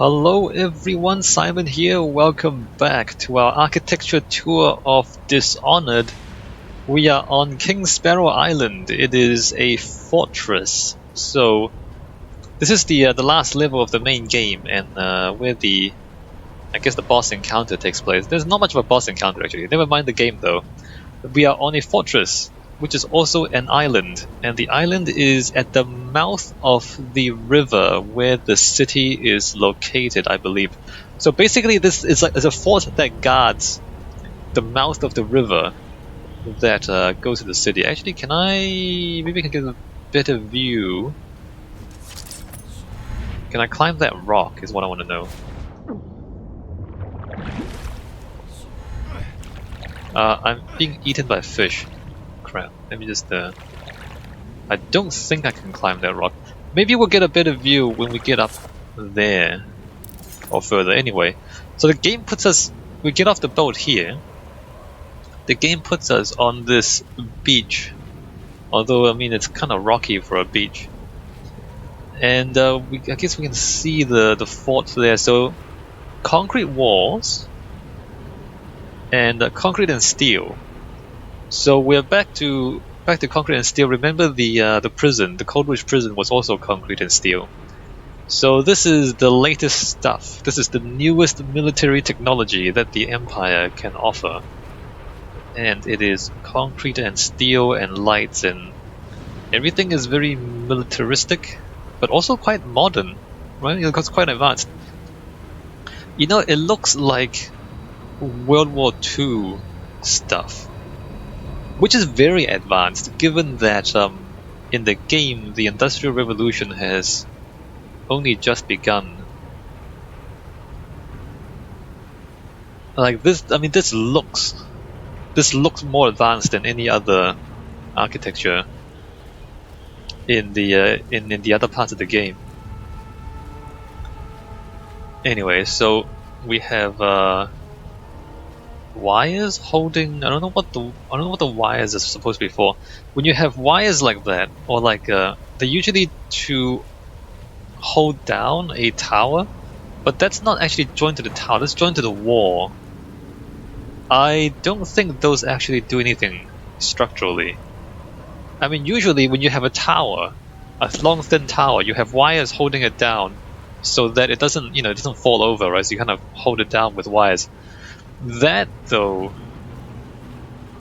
Hello everyone, Simon here. Welcome back to our architecture tour of Dishonored. We are on Kingsparrow Island. It is a fortress. So this is the last level of the main game, and where the boss encounter takes place. There's not much of a boss encounter actually. Never mind the game though. We are on a fortress, which is also an island, and the island is at the mouth of the river where the city is located, I believe. So basically this is like a fort that guards the mouth of the river that goes to the city. Actually, maybe I can get a better view. Can I climb that rock is what I want to know. I'm being eaten by fish. Crap. Let me just I don't think I can climb that rock. Maybe we'll get a better view when we get up there. Or further, anyway. So the game puts us... We get off the boat here. The game puts us on this beach. Although, I mean, it's kind of rocky for a beach. And I guess we can see the fort there. So, concrete walls. And concrete and steel. So we're back to concrete and steel. Remember the prison, the Coldridge prison was also concrete and steel. So this is the latest stuff. This is the newest military technology that the Empire can offer. And it is concrete and steel and lights, and everything is very militaristic, but also quite modern, right? It's quite advanced. You know, it looks like World War II stuff, which is very advanced, given that in the game the Industrial Revolution has only just begun. Like this, I mean, this looks more advanced than any other architecture in the other parts of the game. Anyway, so we have wires holding. I don't know what the wires are supposed to be for. When you have wires like that, or like they're usually to hold down a tower, but that's not actually joined to the tower. That's joined to the wall. I don't think those actually do anything structurally. I mean, usually when you have a tower, a long thin tower, you have wires holding it down so that it doesn't, it doesn't fall over, right? So you kind of hold it down with wires. That, though,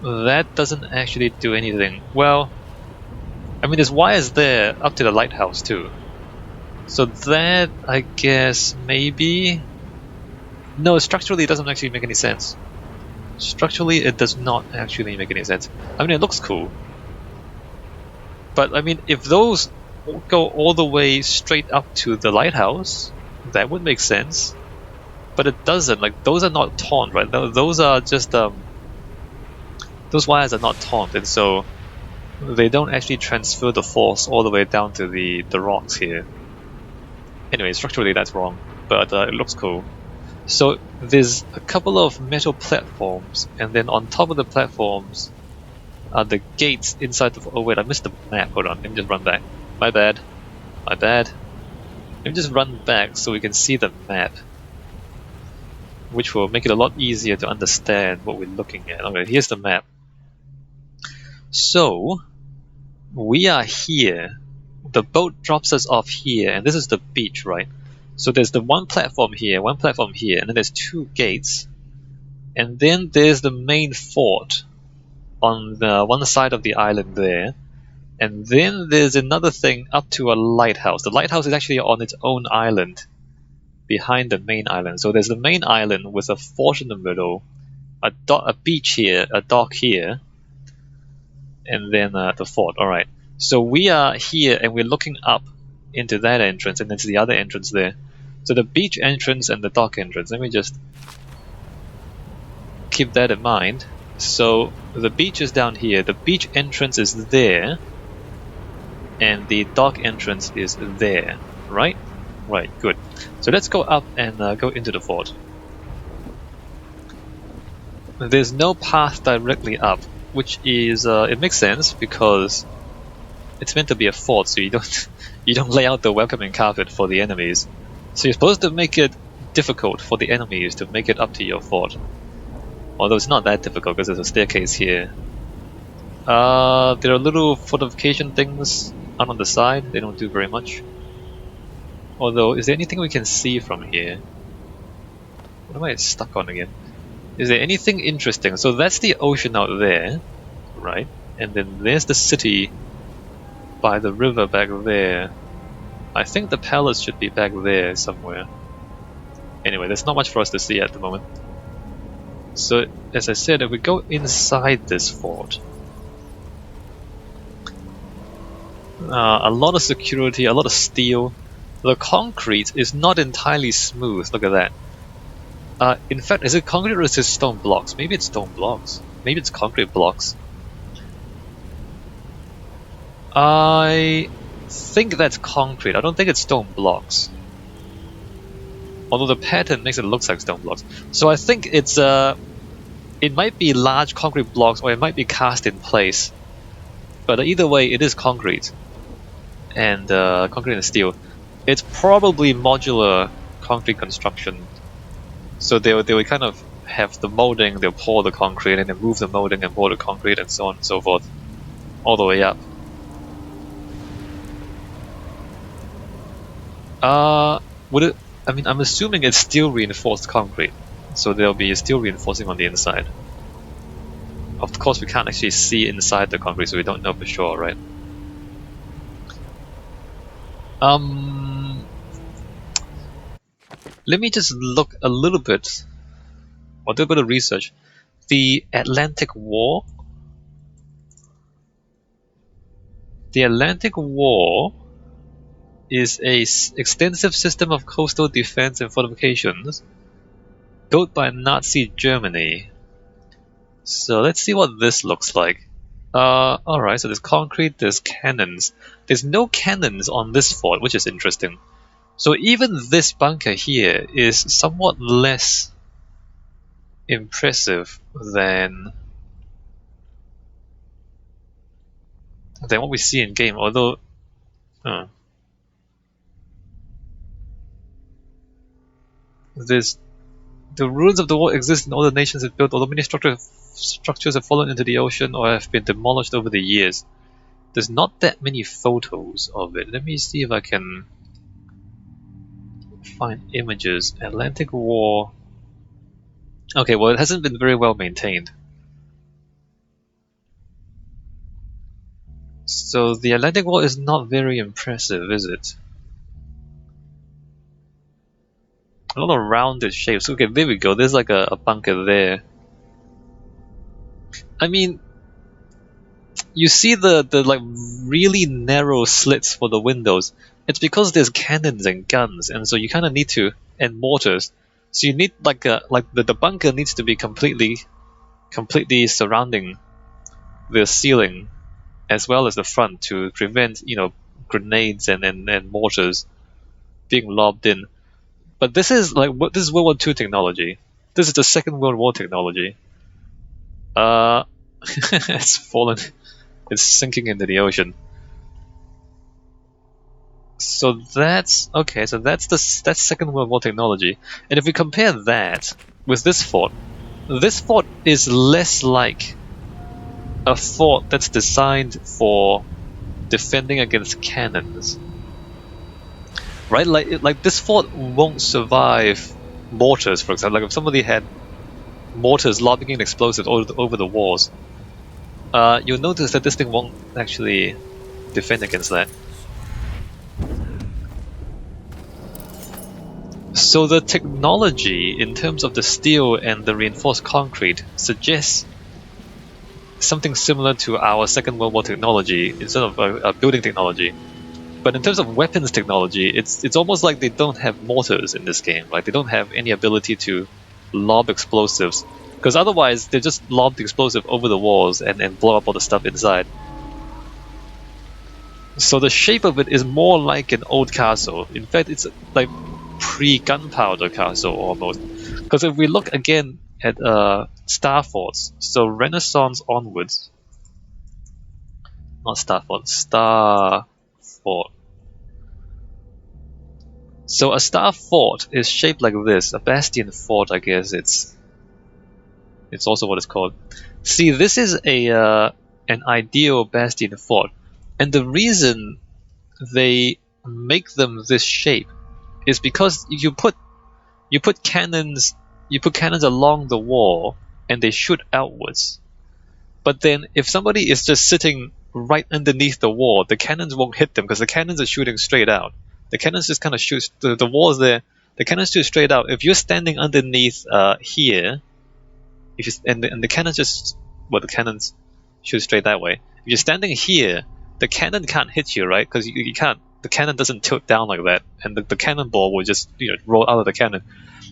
that doesn't actually do anything. Well, I mean, there's wires there up to the lighthouse, too. So that, I guess, maybe... No, structurally it doesn't actually make any sense. Structurally, it does not actually make any sense. I mean, it looks cool. But, I mean, if those go all the way straight up to the lighthouse, that would make sense. But it doesn't. Like, those are not taunt, right? Those are just those wires are not taunt, and so they don't actually transfer the force all the way down to the rocks here. Anyway, structurally that's wrong, but it looks cool. So there's a couple of metal platforms, and then on top of the platforms are the gates inside the... Oh wait, I missed the map. Hold on, let me just run back. My bad. Let me just run back so we can see the map, which will make it a lot easier to understand what we're looking at. Okay, here's the map. So, we are here. The boat drops us off here, and this is the beach, right? So there's the one platform here, and then there's two gates. And then there's the main fort on the one side of the island there. And then there's another thing up to a lighthouse. The lighthouse is actually on its own island, behind the main island. So there's the main island with a fort in the middle, a beach here, a dock here, and then the fort. Alright, so we are here and we're looking up into that entrance, and there's the other entrance there. So the beach entrance and the dock entrance. Let me just keep that in mind. So the beach is down here, the beach entrance is there, and the dock entrance is there, right? Right, good. So let's go up and go into the fort. There's no path directly up, which is it makes sense because it's meant to be a fort, so you don't lay out the welcoming carpet for the enemies. So you're supposed to make it difficult for the enemies to make it up to your fort. Although it's not that difficult because there's a staircase here. There are little fortification things out on the side. They don't do very much. Although, is there anything we can see from here? What am I stuck on again? Is there anything interesting? So that's the ocean out there, right? And then there's the city by the river back there. I think the palace should be back there somewhere. Anyway, there's not much for us to see at the moment. So, as I said, if we go inside this fort, a lot of security, a lot of steel. The concrete is not entirely smooth. Look at that. In fact, is it concrete or is it stone blocks? Maybe it's stone blocks. Maybe it's concrete blocks. I think that's concrete. I don't think it's stone blocks. Although the pattern makes it look like stone blocks. So I think it's it might be large concrete blocks or it might be cast in place. But either way, it is concrete. And concrete and steel. It's probably modular concrete construction. So they would kind of have the molding, they'll pour the concrete, and then move the molding and pour the concrete, and so on and so forth, all the way up. Would it? I mean, I'm assuming it's steel reinforced concrete, so there'll be steel reinforcing on the inside. Of course, we can't actually see inside the concrete, so we don't know for sure, right? Let me just look a little bit, or do a bit of research. The Atlantic War. The Atlantic War is a extensive system of coastal defense and fortifications built by Nazi Germany. So let's see what this looks like. Alright, so there's concrete, there's cannons. There's no cannons on this fort, which is interesting. So even this bunker here is somewhat less impressive than what we see in game, although there's the ruins of the war exist in all the nations it built, although many structures have fallen into the ocean or have been demolished over the years. There's not that many photos of it. Let me see if I can find images. Atlantic War. Okay, well, it hasn't been very well maintained. So the Atlantic War is not very impressive, is it? A lot of rounded shapes. Okay, there we go. There's like a bunker there. I mean, you see the like really narrow slits for the windows. It's because there's cannons and guns, and so you kind of need to, and mortars. So you need like the bunker needs to be completely surrounding the ceiling, as well as the front, to prevent grenades and mortars being lobbed in. But this is World War II technology. This is the Second World War technology. It's fallen. It's sinking into the ocean. So that's okay. So that's Second World War technology. And if we compare that with this fort is less like a fort that's designed for defending against cannons. Right? Like this fort won't survive mortars, for example. Like if somebody had mortars lobbing in explosives over the walls, you'll notice that this thing won't actually defend against that. So the technology in terms of the steel and the reinforced concrete suggests something similar to our Second World War technology instead of building technology. But in terms of weapons technology, it's almost like they don't have mortars in this game. Like they don't have any ability to lob explosives, because otherwise they just lob the explosive over the walls and blow up all the stuff inside. So the shape of it is more like an old castle. In fact, it's like pre-gunpowder castle almost. Because if we look again at star forts, so Renaissance onwards, not star fort, star fort. So a star fort is shaped like this. A bastion fort, I guess it's also what it's called. See, this is an ideal bastion fort, and the reason they make them this shape is because you put cannons along the wall and they shoot outwards. But then if somebody is just sitting right underneath the wall, the cannons won't hit them because the cannons are shooting straight out. The cannons just kind of shoot the walls there. The cannons shoot straight out. If you're standing underneath here, and the cannons the cannons shoot straight that way. If you're standing here, the cannon can't hit you, right? Because you can't. The cannon doesn't tilt down like that, and the cannonball will just roll out of the cannon.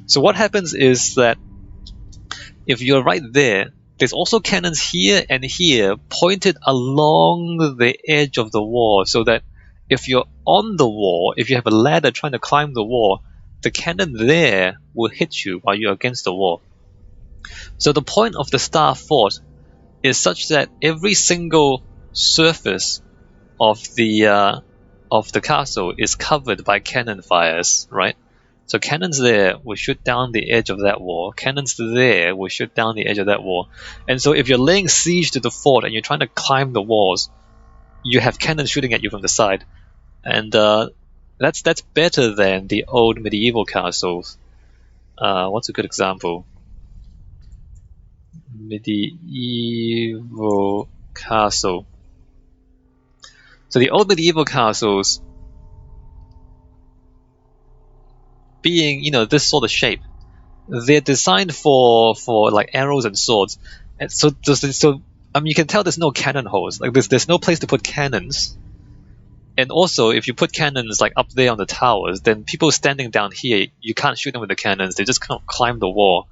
So what happens is that if you're right there, there's also cannons here and here pointed along the edge of the wall, so that if you're on the wall, if you have a ladder trying to climb the wall, the cannon there will hit you while you're against the wall. So the point of the star fort is such that every single surface of the castle is covered by cannon fires, right? So cannons there will shoot down the edge of that wall. Cannons there will shoot down the edge of that wall. And so if you're laying siege to the fort and you're trying to climb the walls, you have cannons shooting at you from the side. And that's better than the old medieval castles. What's a good example? Medieval castle. So the old medieval castles, being this sort of shape, they're designed for like arrows and swords, and so you can tell there's no cannon holes. Like there's no place to put cannons. And also, if you put cannons like up there on the towers, then people standing down here, you can't shoot them with the cannons. They just kind of climb the wall,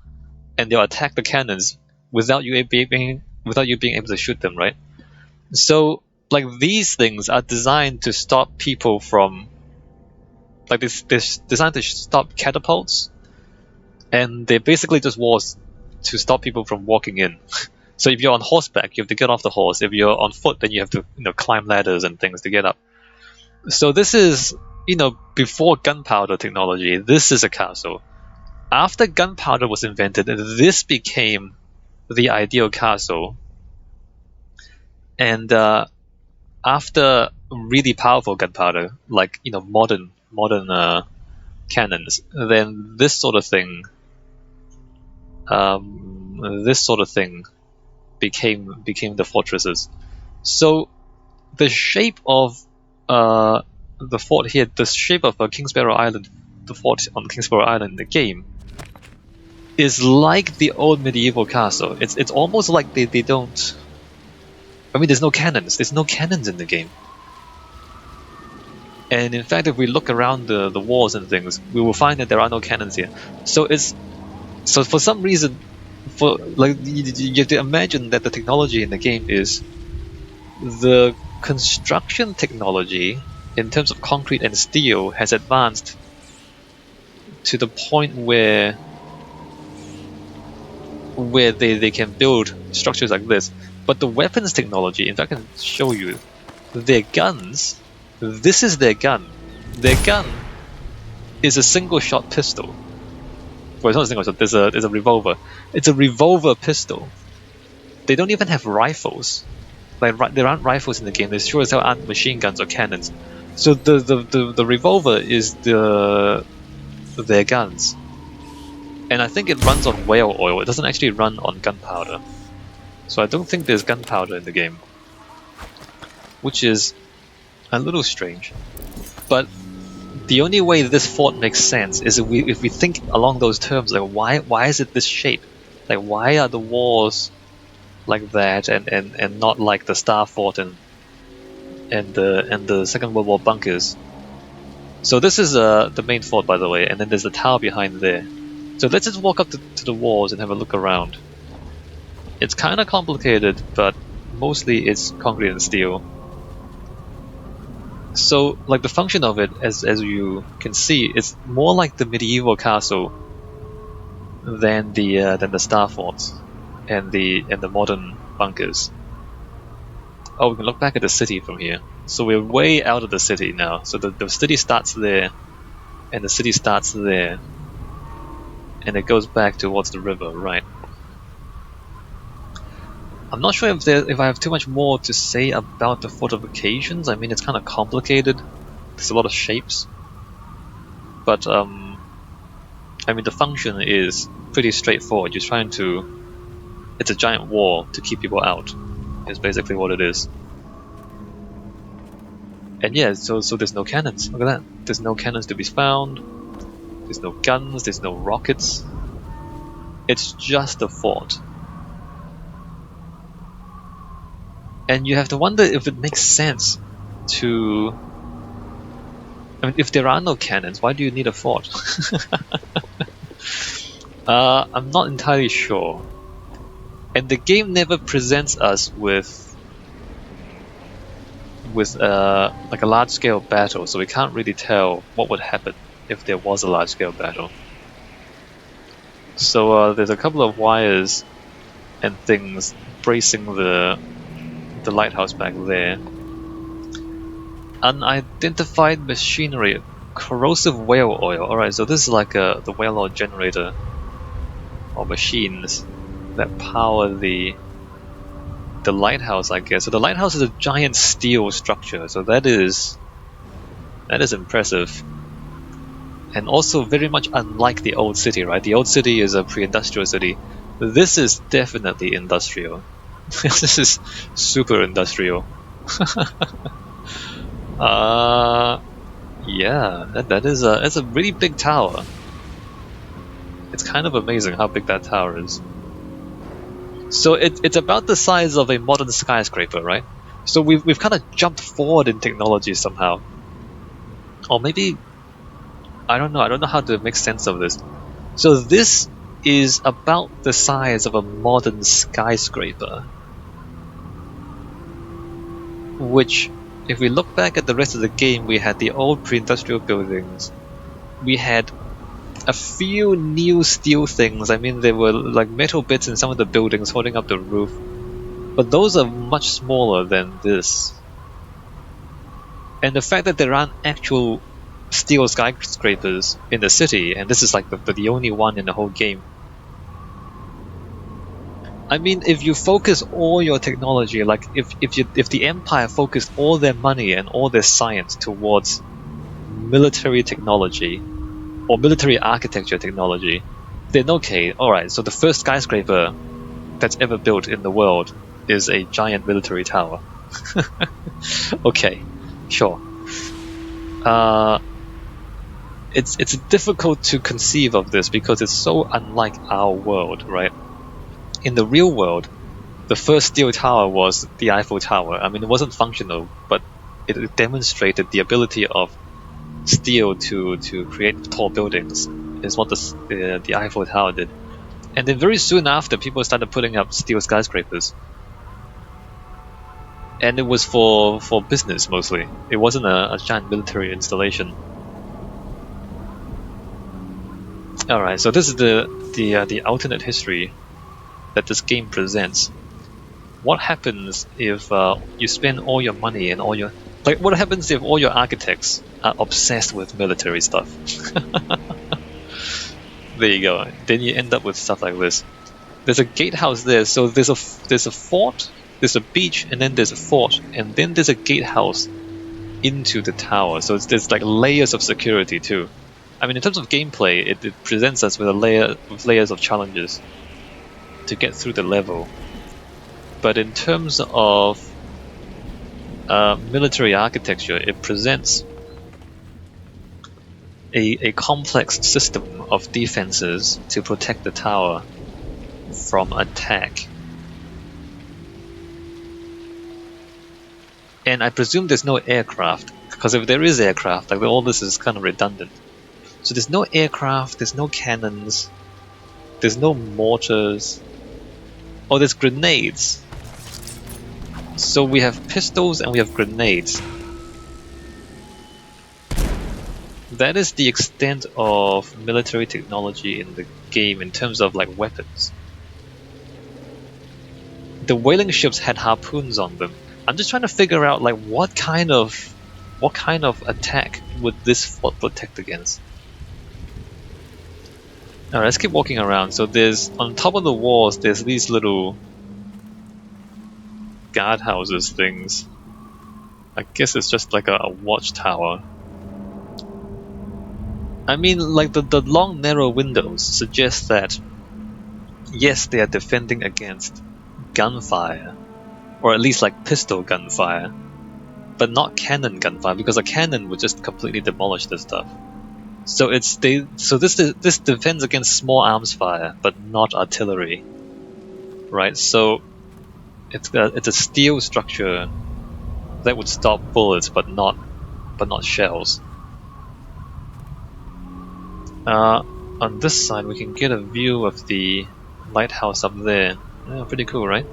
and they'll attack the cannons without you being able to shoot them, right? So like these things are designed to stop people from, like they're designed to stop catapults, and they're basically just walls to stop people from walking in. So if you're on horseback, you have to get off the horse. If you're on foot, then you have to climb ladders and things to get up. So this is before gunpowder technology. This is a castle. After gunpowder was invented, this became the ideal castle. And after really powerful gunpowder, like modern cannons, then this sort of thing became the fortresses. So the shape of the fort here, the shape of Kingsparrow Island, the fort on Kingsparrow Island in the game, is like the old medieval castle. It's almost like they don't. I mean, there's no cannons. There's no cannons in the game. And in fact, if we look around the walls and things, we will find that there are no cannons here. So for some reason, you have to imagine that the technology in the game is the construction technology in terms of concrete and steel has advanced to the point where they can build structures like this. But the weapons technology, in fact, I can show you their guns. This is their gun. Their gun is a single-shot pistol. Well, it's not a single-shot. There's a revolver. It's a revolver pistol. They don't even have rifles. Like there aren't rifles in the game. There sure as hell aren't machine guns or cannons. So the revolver is their guns, and I think it runs on whale oil. It doesn't actually run on gunpowder. So I don't think there's gunpowder in the game, which is a little strange. But the only way this fort makes sense is if we think along those terms. Like why is it this shape? Like why are the walls like that and not like the Star Fort and the Second World War bunkers? So this is the main fort, by the way, and then there's the tower behind there. So let's just walk up to the walls and have a look around. It's kind of complicated, but mostly it's concrete and steel. So, like the function of it, as you can see, it's more like the medieval castle than the Star Forts and the modern bunkers. Oh, we can look back at the city from here. So we're way out of the city now. So the city starts there, and the city starts there, and it goes back towards the river, right? I'm not sure if I have too much more to say about the fortifications. I mean, it's kind of complicated. There's a lot of shapes, but I mean, the function is pretty straightforward. You're trying to... It's a giant wall to keep people out, is basically what it is. And yeah, so there's no cannons. Look at that. There's no cannons to be found. There's no guns. There's no rockets. It's just a fort. And you have to wonder if it makes sense to... I mean, if there are no cannons, why do you need a fort? I'm not entirely sure. And the game never presents us with like a large-scale battle, so we can't really tell what would happen if there was a large-scale battle. So there's a couple of wires and things bracing the lighthouse back there. Unidentified machinery, corrosive whale oil. Alright, so this is like the whale oil generator or machines that power the lighthouse, I guess. So the lighthouse is a giant steel structure, so that is impressive. And also very much unlike the old city, right? The old city is a pre-industrial city. This is definitely industrial. This is super industrial. Yeah, it's a really big tower. It's kind of amazing how big that tower is. So it's about the size of a modern skyscraper, right? So we've kind of jumped forward in technology somehow. Or maybe I don't know how to make sense of this. So this is about the size of a modern skyscraper. Which, if we look back at the rest of the game, we had the old pre-industrial buildings. We had a few new steel things. I mean, there were like metal bits in some of the buildings holding up the roof. But those are much smaller than this. And the fact that there aren't actual steel skyscrapers in the city, and this is like the only one in the whole game. I mean, if you focus all your technology, like if the Empire focused all their money and all their science towards military technology or military architecture technology, then okay, alright, so the first skyscraper that's ever built in the world is a giant military tower. Okay, sure. It's difficult to conceive of this because it's so unlike our world, right? In the real world, the first steel tower was the Eiffel Tower. I mean, it wasn't functional, but it demonstrated the ability of steel to create tall buildings. Is what the Eiffel Tower did. And then very soon after, people started putting up steel skyscrapers. And it was for business mostly. It wasn't a giant military installation. Alright, so this is the alternate history that this game presents. What happens if you spend all your money and all your... Like, what happens if all your architects are obsessed with military stuff? There you go. Then you end up with stuff like this. There's a gatehouse there, so there's a fort, there's a beach, and then there's a fort, and then there's a gatehouse into the tower. So there's like layers of security too. I mean, in terms of gameplay, it presents us with layers of challenges to get through the level. But in terms of military architecture, it presents a complex system of defenses to protect the tower from attack. And I presume there's no aircraft, because if there is aircraft, like all this is kind of redundant. So there's no aircraft, there's no cannons, there's no mortars. Oh, there's grenades. So we have pistols and we have grenades. That is the extent of military technology in the game in terms of like weapons. The whaling ships had harpoons on them. I'm just trying to figure out like what kind of attack would this fort protect against? Alright, let's keep walking around. So there's, on top of the walls, there's these little guardhouses things. I guess it's just like a watchtower. I mean, like the long narrow windows suggest that, yes, they are defending against gunfire. Or at least like pistol gunfire. But not cannon gunfire, because a cannon would just completely demolish this stuff. So this defends against small arms fire, but not artillery, right? So it's a steel structure that would stop bullets, but not shells. On this side, we can get a view of the lighthouse up there. Yeah, pretty cool, right?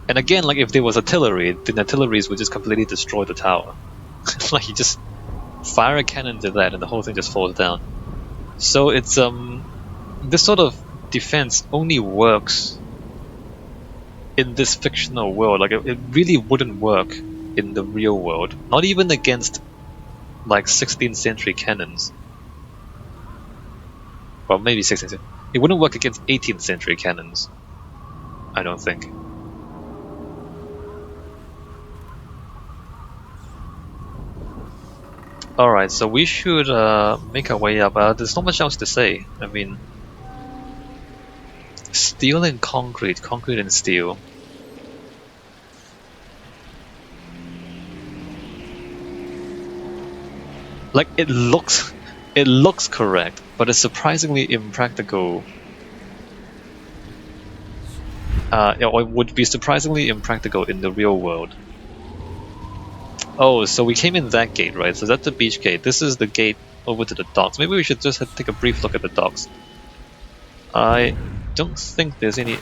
And again, like if there was artillery, then artilleries would just completely destroy the tower. Like you just fire a cannon to that, and the whole thing just falls down. So it's this sort of defense only works in this fictional world. Like it really wouldn't work in the real world, not even against like 16th century cannons. Well, maybe 16th century. It wouldn't work against 18th century cannons, I don't think. Alright, so we should make our way up. There's not much else to say. I mean, steel and concrete, concrete and steel. Like it looks correct, but it's surprisingly impractical. Or it would be surprisingly impractical in the real world. Oh, so we came in that gate, right? So that's the beach gate. This is the gate over to the docks. Maybe we should just take a brief look at the docks. I don't think there's any...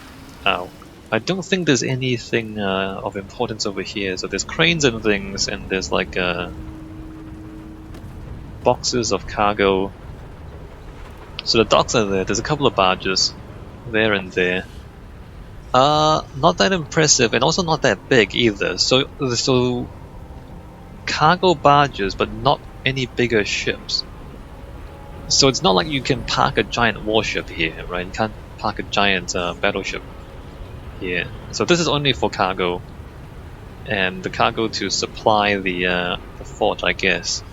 Ow. I don't think there's anything of importance over here. So there's cranes and things, and there's like boxes of cargo. So the docks are there. There's a couple of barges there and there. Not that impressive, and also not that big either. So cargo barges, but not any bigger ships. So it's not like you can park a giant warship here, right? You can't park a giant battleship here. So this is only for cargo, and the cargo to supply the fort, I guess.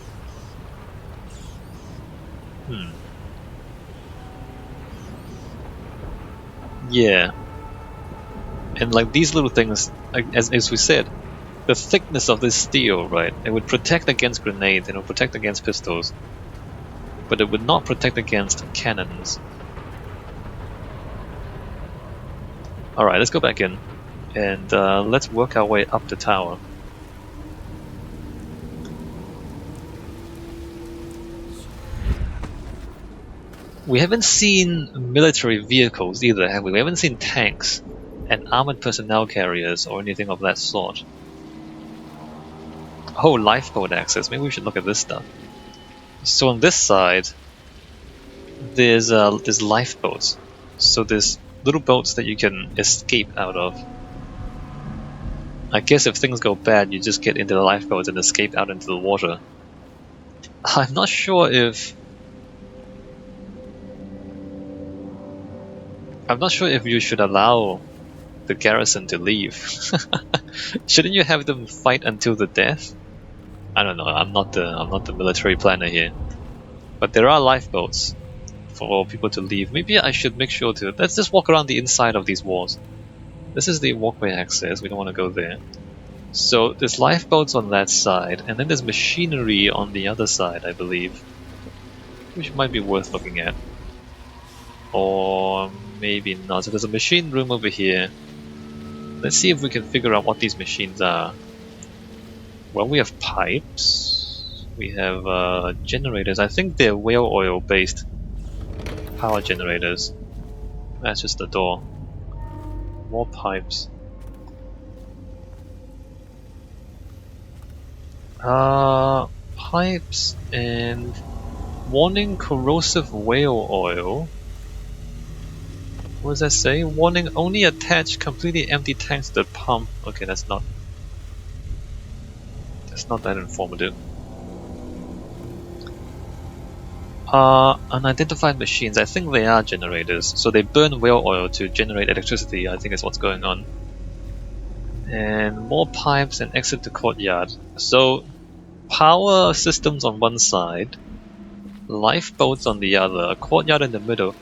Yeah. And like these little things, as we said, the thickness of this steel, right? It would protect against grenades, and it would protect against pistols, but it would not protect against cannons. Alright, let's go back in, and let's work our way up the tower. We haven't seen military vehicles either, have we? We haven't seen tanks and armored personnel carriers or anything of that sort. Oh, lifeboat access. Maybe we should look at this stuff. So on this side, there's lifeboats. So there's little boats that you can escape out of. I guess if things go bad, you just get into the lifeboats and escape out into the water. I'm not sure if you should allow the garrison to leave. Shouldn't you have them fight until the death? I don't know. I'm not the military planner here, but there are lifeboats for people to leave. Maybe I should make sure to. Let's just walk around the inside of these walls. This is the walkway access. We don't want to go there. So there's lifeboats on that side, and then there's machinery on the other side, I believe, which might be worth looking at. Or maybe not. So there's a machine room over here. Let's see if we can figure out what these machines are. Well, we have pipes. We have generators. I think they're whale oil based power generators. That's just the door. More pipes. Pipes and warning corrosive whale oil. What does that say? Warning, only attach completely empty tanks to the pump. Okay, that's not that informative. Unidentified machines. I think they are generators. So they burn whale oil to generate electricity, I think is what's going on. And more pipes and exit the courtyard. So power systems on one side, lifeboats on the other, a courtyard in the middle.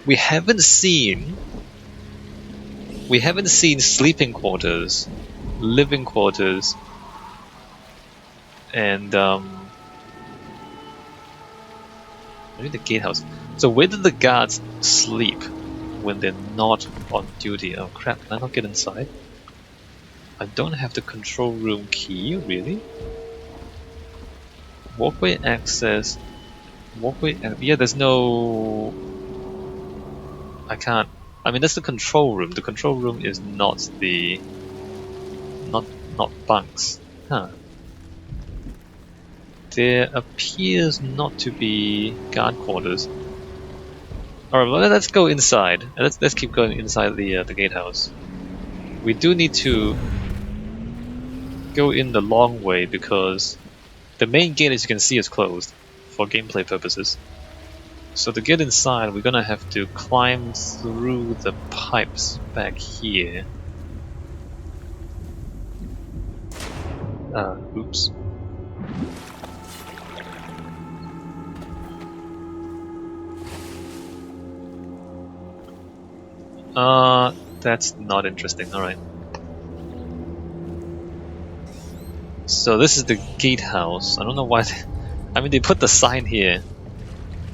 We haven't seen sleeping quarters, living quarters, and maybe the gatehouse. So where do the guards sleep when they're not on duty? Oh crap, can I not get inside? I don't have the control room key, really? Walkway access. Walkway. Yeah, there's no. I can't. I mean, that's the control room. The control room is not the. Not bunks. Huh. There appears not to be guard quarters. Alright, well, let's go inside. Let's keep going inside the gatehouse. We do need to go in the long way because the main gate, as you can see, is closed for gameplay purposes. So to get inside, we're gonna have to climb through the pipes back here. Oops. That's not interesting. Alright. So this is the gatehouse. I don't know why. I mean, they put the sign here.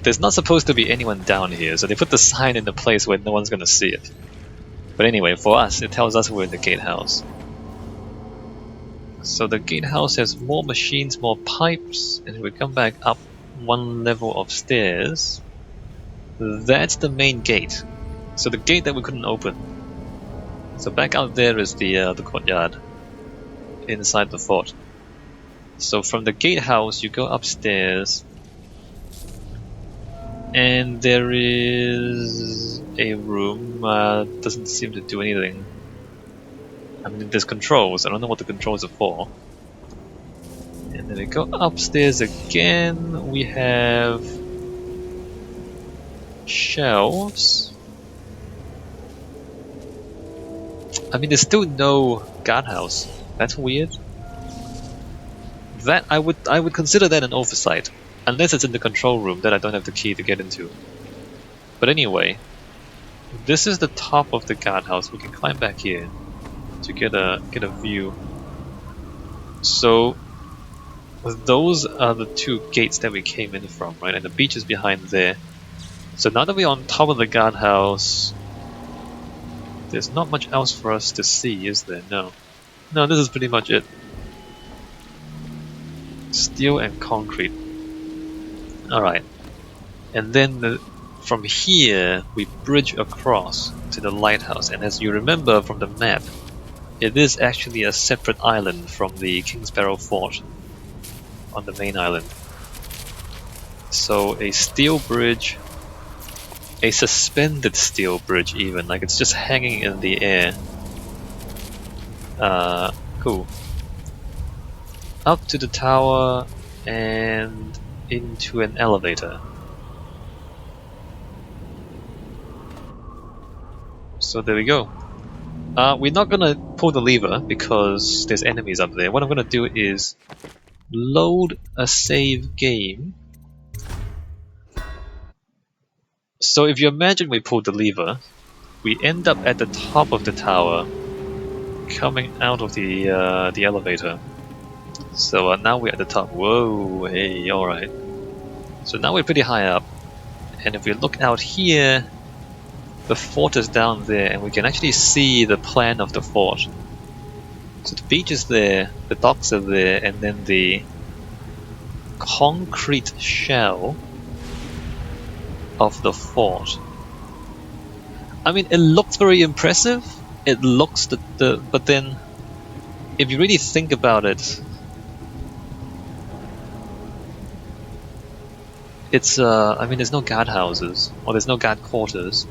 There's not supposed to be anyone down here, so they put the sign in the place where no one's gonna see it. But anyway, for us, it tells us we're in the gatehouse. So the gatehouse has more machines, more pipes, and if we come back up one level of stairs, that's the main gate. So the gate that we couldn't open. So back out there is the courtyard inside the fort. So from the gatehouse, you go upstairs, and there is a room. Doesn't seem to do anything. I mean, there's controls. I don't know what the controls are for. And then we go upstairs again. We have shelves. I mean, there's still no guardhouse. That's weird. That I would consider that an oversight, unless it's in the control room that I don't have the key to get into. But anyway, this is the top of the guardhouse. We can climb back here to get a view. So those are the two gates that we came in from, right? And the beach is behind there. So now that we're on top of the guardhouse, there's not much else for us to see, is there? No. No, this is pretty much it. Steel and concrete. Alright. And then from here, we bridge across to the lighthouse. And as you remember from the map, it is actually a separate island from the Kingsparrow fort on the main island. So a steel bridge, a suspended steel bridge even, like it's just hanging in the air. Cool. Up to the tower and into an elevator. So there we go. We're not gonna pull the lever because there's enemies up there. What I'm gonna do is load a save game. So if you imagine we pulled the lever, we end up at the top of the tower, coming out of the elevator. So now we're at the top. Whoa, hey, alright. So now we're pretty high up, and if we look out here, the fort is down there, and we can actually see the plan of the fort. So the beach is there, the docks are there, and then the concrete shell of the fort. I mean, it looks very impressive. It looks but then, if you really think about it, it's I mean, there's no guardhouses, or there's no guard quarters,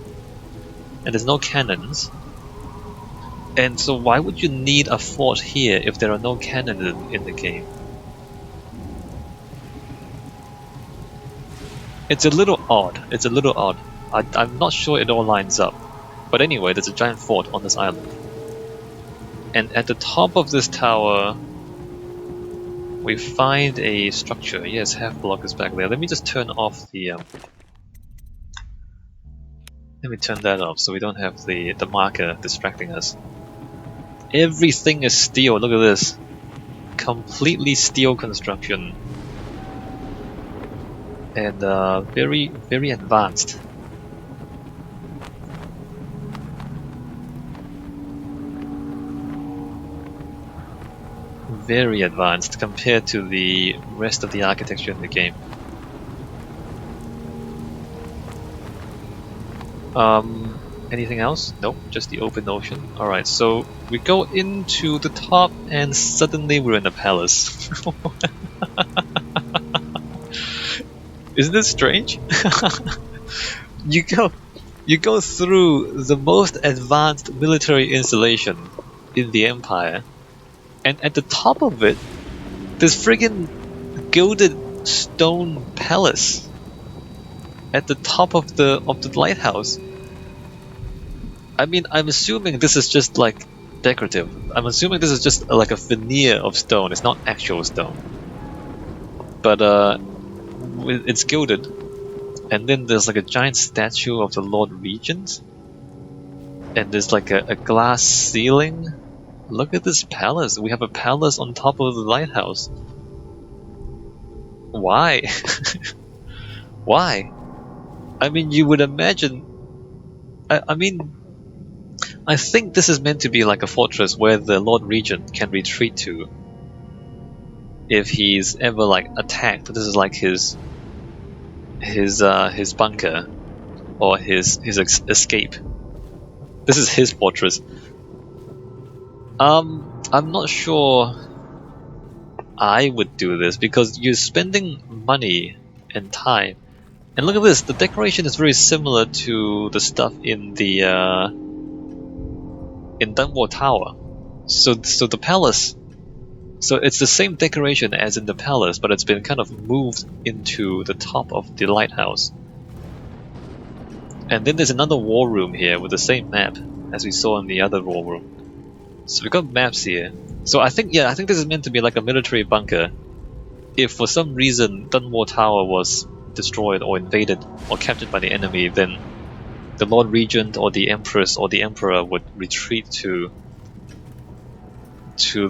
and there's no cannons. And so why would you need a fort here if there are no cannons in the game? It's a little odd. It's a little odd. I'm not sure it all lines up. But anyway, there's a giant fort on this island. And at the top of this tower, we find a structure. Yes, half block is back there. Let me just turn off the... let me turn that off so we don't have the marker distracting us. Everything is steel, look at this. Completely steel construction. And very, very advanced. Very advanced compared to the rest of the architecture in the game. Anything else? Nope, just the open ocean. Alright, so we go into the top and suddenly we're in a palace. Isn't this strange? you go through the most advanced military installation in the Empire, and at the top of it, this friggin' gilded stone palace at the top of the lighthouse. I mean, I'm assuming this is just like decorative. I'm assuming this is just like a veneer of stone. It's not actual stone. But it's gilded. And then there's like a giant statue of the Lord Regent. And there's like a glass ceiling. Look at this palace. We have a palace on top of the lighthouse. Why? Why? I mean, you would imagine... I think this is meant to be like a fortress where the Lord Regent can retreat to if he's ever like attacked. This is like his bunker or his escape. This is his fortress. I'm not sure I would do this because you're spending money and time. And look at this, the decoration is very similar to the stuff in the in Dunwall Tower. So the palace, so it's the same decoration as in the palace, but it's been kind of moved into the top of the lighthouse. And then there's another war room here with the same map as we saw in the other war room. So we got maps here. So I think this is meant to be like a military bunker. If for some reason Dunwall Tower was destroyed or invaded or captured by the enemy, then the Lord Regent or the Empress or the Emperor would retreat to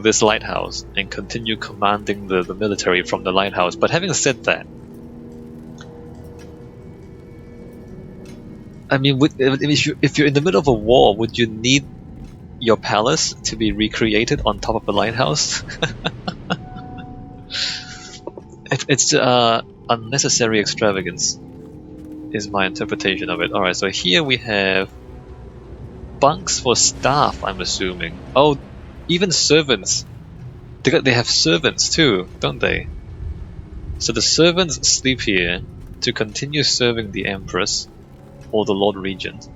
this lighthouse and continue commanding the military from the lighthouse. But having said that, I mean, if you're in the middle of a war, would you need your palace to be recreated on top of a lighthouse? It's unnecessary extravagance, is my interpretation of it. Alright, so here we have bunks for staff, I'm assuming. Oh, even servants. They have servants too, don't they? So the servants sleep here to continue serving the Empress or the Lord Regent.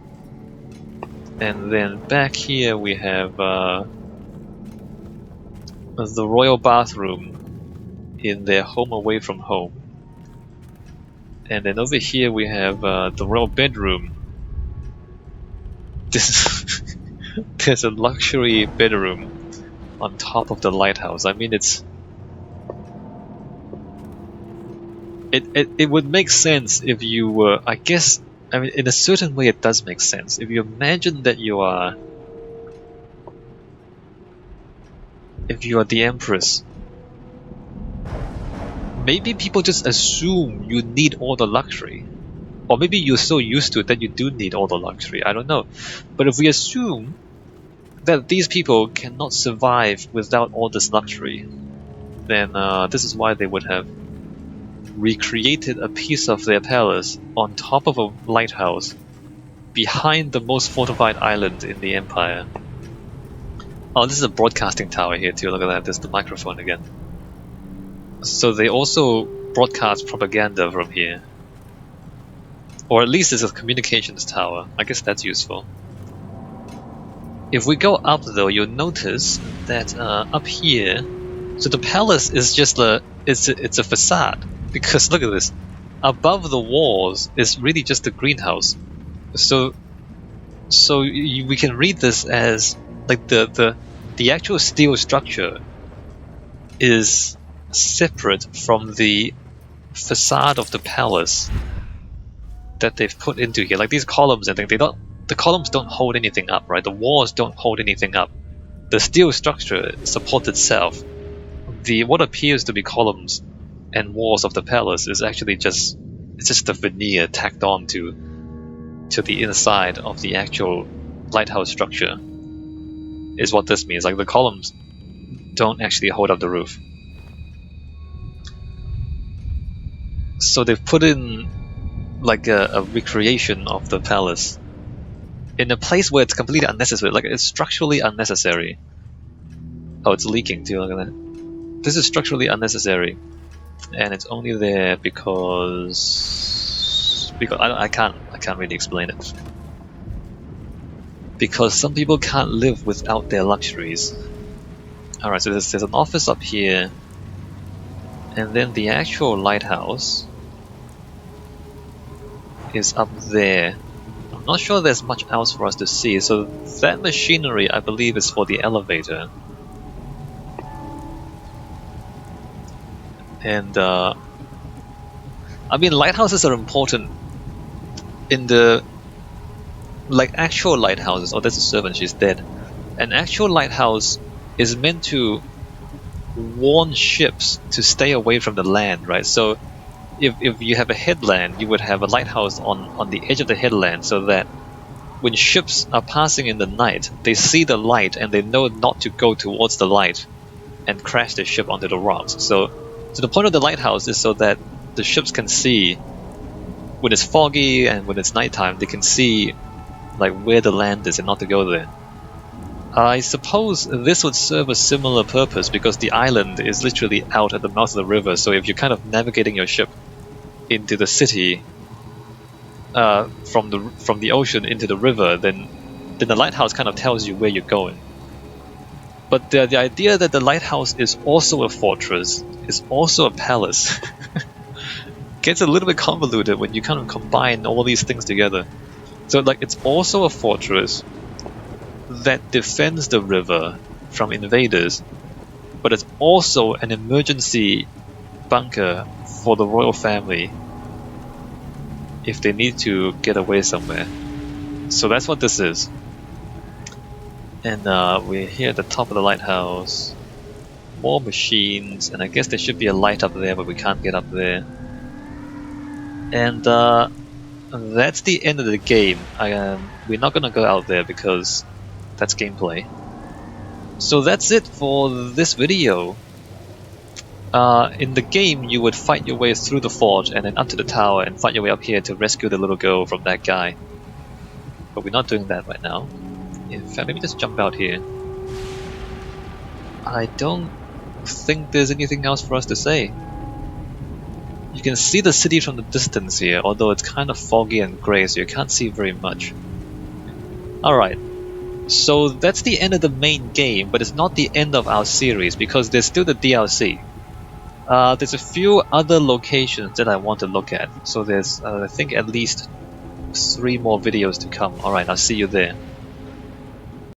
And then back here we have the royal bathroom in their home away from home. And then over here we have the royal bedroom. There's a luxury bedroom on top of the lighthouse. I mean, it would make sense if you were, I guess, I mean, in a certain way it does make sense. If you imagine that you are the Empress, maybe people just assume you need all the luxury. Or maybe you're so used to it that you do need all the luxury, I don't know. But if we assume that these people cannot survive without all this luxury, then this is why they would have recreated a piece of their palace on top of a lighthouse behind the most fortified island in the Empire. Oh, this is a broadcasting tower here too, look at that, there's the microphone again. So they also broadcast propaganda from here. Or at least it's a communications tower. I guess that's useful. If we go up though, you'll notice that up here, so the palace is just it's a facade. Because look at this. above the walls is really just a greenhouse. So we can read this as like the actual steel structure is separate from the facade of the palace that they've put into here. Like these columns and things, the columns don't hold anything up, right? The walls don't hold anything up. The steel structure supports itself. What appears to be columns and walls of the palace is actually just the veneer tacked on to the inside of the actual lighthouse structure, is what this means. Like the columns don't actually hold up the roof. So they've put in like a recreation of the palace in a place where it's completely unnecessary. Like it's structurally unnecessary. Oh, it's leaking too. Look at that. This is structurally unnecessary, and it's only there because I can't really explain it. Because some people can't live without their luxuries. All right, so there's an office up here, and then the actual lighthouse is up there. I'm not sure there's much else for us to see. So that machinery, I believe, is for the elevator. And I mean, lighthouses are important in the actual lighthouses. Oh, there's a servant, she's dead. An actual lighthouse is meant to warn ships to stay away from the land, right? So if you have a headland, you would have a lighthouse on the edge of the headland, so that when ships are passing in the night, they see the light and they know not to go towards the light and crash their ship onto the rocks. So the point of the lighthouse is so that the ships can see when it's foggy and when it's nighttime, they can see like where the land is and not to go there. I suppose this would serve a similar purpose because the island is literally out at the mouth of the river, so if you're kind of navigating your ship into the city from the ocean into the river, then the lighthouse kind of tells you where you're going. But the idea that the lighthouse is also a fortress, is also a palace, gets a little bit convoluted when you kind of combine all these things together. So like it's also a fortress that defends the river from invaders, but it's also an emergency bunker for the royal family if they need to get away somewhere. So that's what this is. And we're here at the top of the lighthouse. More machines, and I guess there should be a light up there, but we can't get up there. And that's the end of the game. We're not gonna go out there because that's gameplay. So that's it for this video. In the game, you would fight your way through the fort and then up to the tower and fight your way up here to rescue the little girl from that guy. But we're not doing that right now. In fact, let me just jump out here. I don't think there's anything else for us to say. You can see the city from the distance here, although it's kind of foggy and grey, so you can't see very much. Alright, so that's the end of the main game, but it's not the end of our series because there's still the DLC. There's a few other locations that I want to look at, so there's I think at least 3 more videos to come. Alright, I'll see you there.